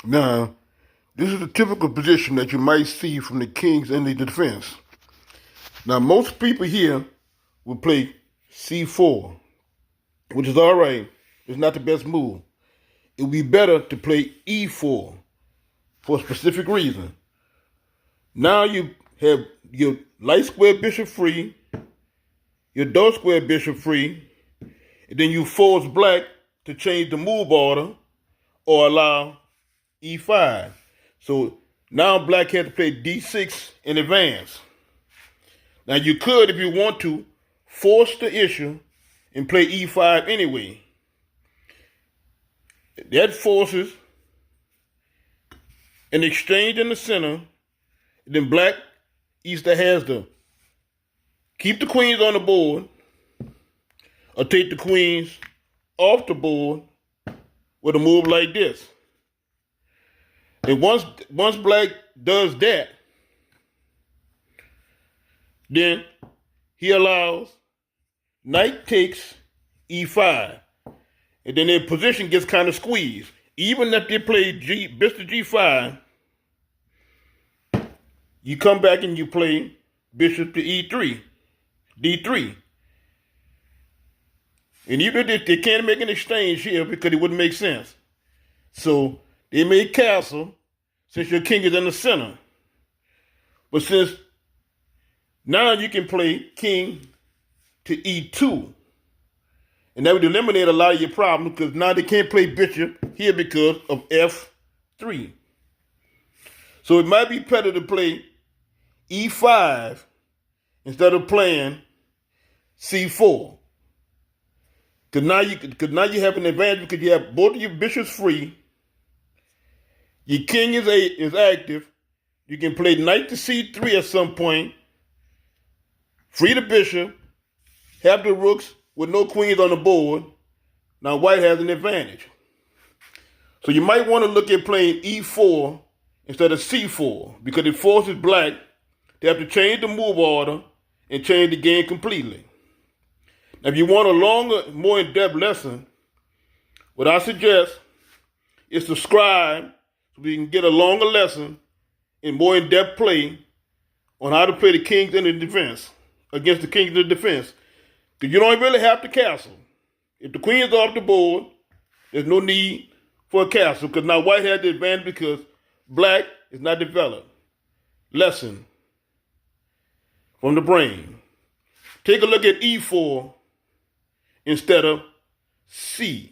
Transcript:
Now, this is the typical position that you might see from the kings in the defense. Now, most people here will play c4, which is all right. It's not the best move. It would be better to play e4 for a specific reason. Now you have your light square bishop free, your dark square bishop free, and then you force black to change the move order or allow e5. So now black has to play d6 in advance. Now you could, if you want to, force the issue and play e5 anyway. That forces an exchange in the center. Then black either has to keep the queens on the board or take the queens off the board with a move like this. And once black does that, then he allows knight takes e5. And then their position gets kind of squeezed. Even if they play bishop g5, you come back and you play bishop to e3, d3. And even if they can't make an exchange here because it wouldn't make sense. So they made castle since your king is in the center. But since now you can play king to e2. And that would eliminate a lot of your problems because now they can't play bishop here because of f3. So it might be better to play e5 instead of playing c4. Because now you have an advantage because you have both of your bishops free. Your king is active. You can play knight to c3 at some point. Free the bishop. Have the rooks with no queens on the board. Now white has an advantage. So you might want to look at playing e4 instead of c4 because it forces black to have to change the move order and change the game completely. Now, if you want a longer, more in-depth lesson, what I suggest is subscribe so we can get a longer lesson and more in-depth play on how to play the kings in the defense against the kings in the defense. Because you don't really have to castle. If the queen is off the board, there's no need for a castle because now white has the advantage because black is not developed. Lesson from the brain. Take a look at e4 instead of c4.